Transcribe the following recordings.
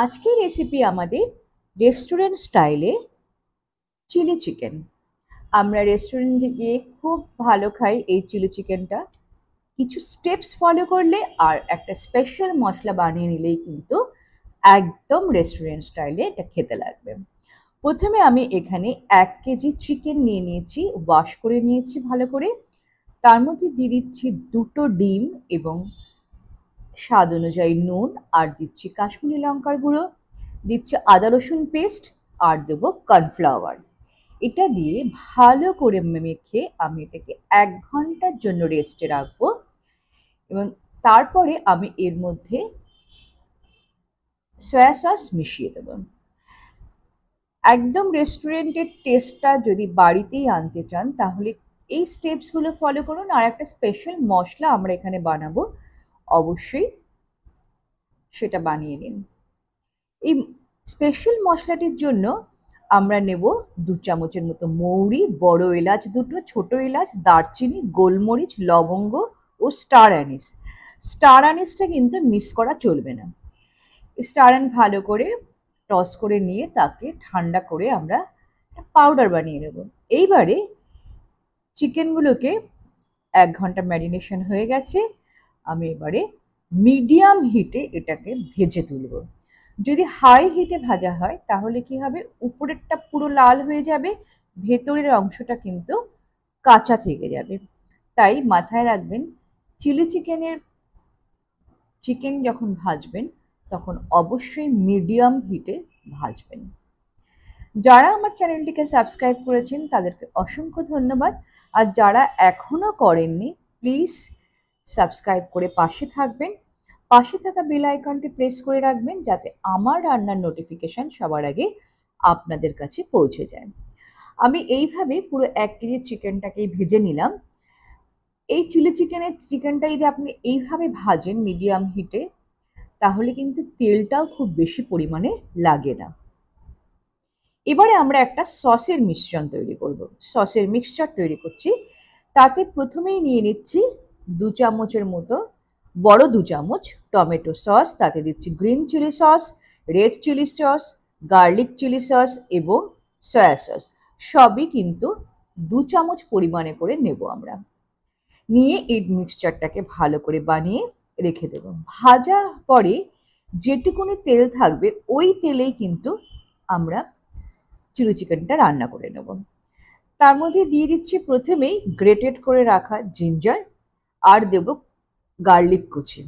আজকের রেসিপি আমাদের রেস্টুরেন্ট স্টাইলে চিলি চিকেন। আমরা রেস্টুরেন্টে গিয়ে খুব ভালো খাই এই চিলি চিকেনটা। কিছু স্টেপস ফলো করলে আর একটা স্পেশাল মশলা বানিয়ে নিলেই কিন্তু একদম রেস্টুরেন্ট স্টাইলে এটা খেতে লাগবে। প্রথমে আমি এখানে 1 কেজি চিকেন নিয়ে নিয়েছি, ওয়াশ করে নিয়েছি ভালো করে। তার মধ্যে দিয়ে দিচ্ছি 2টো ডিম এবং স্বাদ অনুযায়ী নুন, আর দিচ্ছি কাশ্মীরি লঙ্কার গুঁড়ো, দিচ্ছি আদা রসুন পেস্ট, আর দেবো কর্নফ্লাওয়ার। এটা দিয়ে ভালো করে মেখে আমি এটাকে 1 ঘন্টার জন্য রেস্টে রাখবো এবং তারপরে আমি এর মধ্যে সয়া সস মিশিয়ে দেবো। একদম রেস্টুরেন্টের টেস্টটা যদি বাড়িতেই আনতে চান তাহলে এই স্টেপসগুলো ফলো করুন। আর একটা স্পেশাল মশলা আমরা এখানে বানাবো, অবশ্যই সেটা বানিয়ে নিন। এই স্পেশাল মশলাটির জন্য আমরা নেব 2 চামচের মতো মৌরি, বড় এলাচ দুটো, ছোট এলাচ, দারচিনি, গোলমরিচ, লবঙ্গ ও স্টার অ্যানিস। স্টার অ্যানিসটা কিন্তু মিস করা চলবে না। স্টার অ্যানিস ভালো করে টস করে নিয়ে তাকে ঠান্ডা করে আমরা পাউডার বানিয়ে নেব। এইবারে চিকেনগুলোকে 1 ঘন্টা ম্যারিনেশন হয়ে গেছে, আমি এবারে মিডিয়াম হিটে এটাকে ভেজে তুলব। যদি হাই হিটে ভাজা হয় তাহলে কি হবে, উপরেরটা পুরো লাল হয়ে যাবে, ভেতরের অংশটা কিন্তু কাঁচা থেকে যাবে। তাই মাথায় রাখবেন, চিকেন যখন ভাজবেন তখন অবশ্যই মিডিয়াম হিটে ভাজবেন। যারা আমার চ্যানেলটিকে সাবস্ক্রাইব করেছেন তাদেরকে অসংখ্য ধন্যবাদ, আর যারা এখনো করেননি প্লিজ সাবস্ক্রাইব করে পাশে থাকবেন। পাশে থাকা বেল আইকনটি প্রেস করে রাখবেন যাতে আমার রান্নার নোটিফিকেশন সবার আগে আপনাদের কাছে পৌঁছে যায়। আমি এইভাবে পুরো 1 কেজি চিকেনটাকেই ভেজে নিলাম। এই চিলি চিকেনটা যদি আপনি এইভাবে ভাজেন মিডিয়াম হিটে তাহলে কিন্তু তেলটাও খুব বেশি পরিমাণে লাগে না। এবারে আমরা একটা সসের মিশ্রণ তৈরি করব। সসের মিক্সচার তৈরি করছি। তাতে প্রথমেই নিয়ে নিচ্ছি 2 চামচের মতো, বড় 2 চামচ টমেটো সস, তাতে দিচ্ছি green chilli sauce, red chilli sauce, garlic chilli sauce এবং সয়া সস। সবই কিন্তু 2 চামচ পরিমাণে করে নেব আমরা। নিয়ে এই মিক্সচারটাকে ভালো করে বানিয়ে রেখে দেব। ভাজা পরে যেটুকুনি তেল থাকবে ওই তেলেই কিন্তু আমরা চিলি চিকেনটা রান্না করে নেব। তার মধ্যে দিয়ে দিচ্ছি প্রথমেই গ্রেটেড করে রাখা জিঞ্জার, আর দেব গার্লিক কুচি,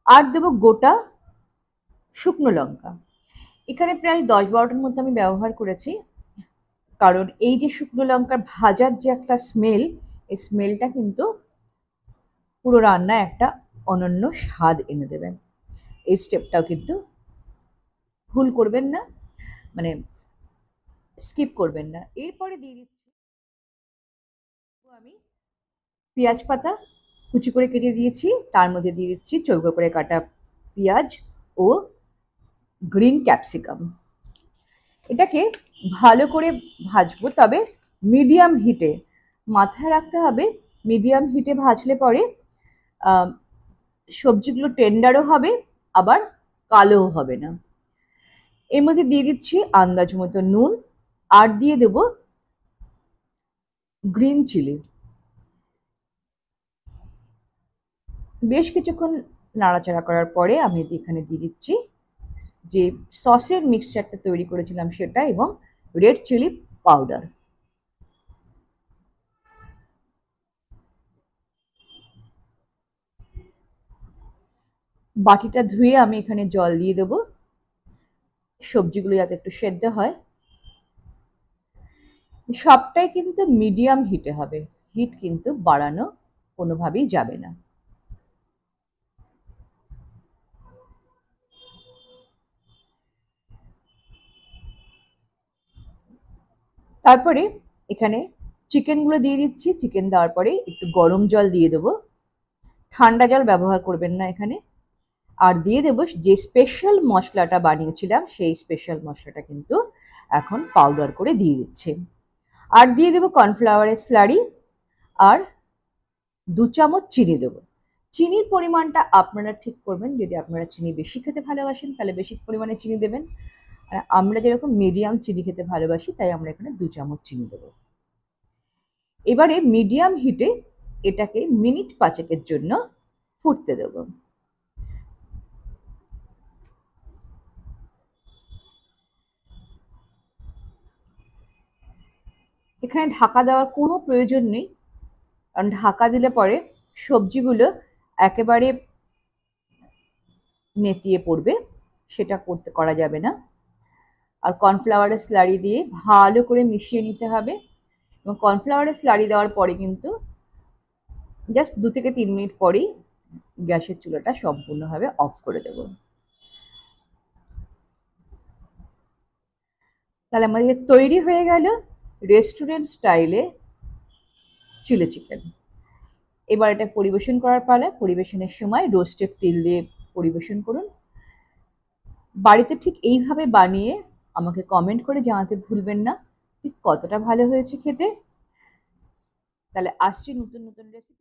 আর দেব গোটা শুকনো লঙ্কা। এখানে প্রায় 10-12টার মধ্যে আমি ব্যবহার করেছি, কারণ এই যে শুকনো লঙ্কার ভাজার যে একটা স্মেল, এই স্মেলটা কিন্তু পুরো রান্নায় একটা অনন্য স্বাদ এনে দেবে। এই স্টেপটাও কিন্তু ভুল করবেন না, মানে স্কিপ করবেন না। এরপরে দিয়ে দিচ্ছি আমি পেঁয়াজ পাতা কুচি করে কেটে দিয়েছি, তার মধ্যে দিয়ে দিচ্ছি চৌকো করে কাটা পেঁয়াজ ও গ্রিন ক্যাপসিকাম। এটাকে ভালো করে ভাজবো, তবে মিডিয়াম হিটে। মাথায় রাখতে হবে মিডিয়াম হিটে ভাজলে পরে সবজিগুলো টেন্ডারও হবে, আবার কালোও হবে না। এর মধ্যে দিয়ে দিচ্ছি আন্দাজ মতো নুন, আর দিয়ে দেব গ্রিন চিলি। বেশ কিছুক্ষণ নাড়াচাড়া করার পরে আমি এখানে দিয়ে দিচ্ছি যে সসের মিক্সচারটা তৈরি করেছিলাম সেটা, এবং রেড চিলি পাউডার। বাটিটা ধুয়ে আমি এখানে জল দিয়ে দেবো, সবজিগুলো যাতে একটু সেদ্ধ হয়। সবটাই কিন্তু মিডিয়াম হিটে হবে, হিট কিন্তু বাড়ানো কোনোভাবেই যাবে না। তারপরে এখানে চিকেনগুলো দিয়ে দিচ্ছি। চিকেন দেওয়ার পরে একটু গরম জল দিয়ে দেবো, ঠান্ডা জল ব্যবহার করবেন না এখানে। আর দিয়ে দেবো যে স্পেশাল মশলাটা বানিয়েছিলাম, সেই স্পেশাল মশলাটা কিন্তু এখন পাউডার করে দিয়ে দিচ্ছি। আর দিয়ে দেবো কর্নফ্লাওয়ারের স্লারি, আর 2 চামচ চিনি দেবো। চিনির পরিমাণটা আপনারা ঠিক করবেন। যদি আপনারা চিনি বেশি খেতে ভালোবাসেন তাহলে বেশি পরিমাণে চিনি দেবেন। আর আমরা যেরকম মিডিয়াম চিনি খেতে ভালোবাসি তাই আমরা এখানে 2 চামচ চিনি দেব। এবারে মিডিয়াম হিটে এটাকে মিনিট 5 এর জন্য ফুটতে দেব। এখানে ঢাকা দেওয়ার কোনো প্রয়োজন নেই, কারণ ঢাকা দিলে পরে সবজিগুলো একেবারে নেতিয়ে পড়বে, সেটা করা যাবে না। আর কর্নফ্লাওয়ারের স্লারি দিয়ে ভালো করে মিশিয়ে নিতে হবে, এবং কর্নফ্লাওয়ারের স্লারি দেওয়ার পরে কিন্তু জাস্ট 2 থেকে 3 মিনিট পরেই গ্যাসের চুলাটা সম্পূর্ণভাবে অফ করে দেব। তাহলে আমাদের তৈরি হয়ে গেল রেস্টুরেন্ট স্টাইলে চিলি চিকেন। এবার এটা পরিবেশন করার পালা। পরিবেশনের সময় রোস্টেড তিল দিয়ে পরিবেশন করুন। বাড়িতে ঠিক এইভাবে বানিয়ে আমাকে কমেন্ট করে জানাতে ভুলবেন না ঠিক কতটা ভালো হয়েছে খেতে। তাহলে আসছি নতুন নতুন রেসিপি।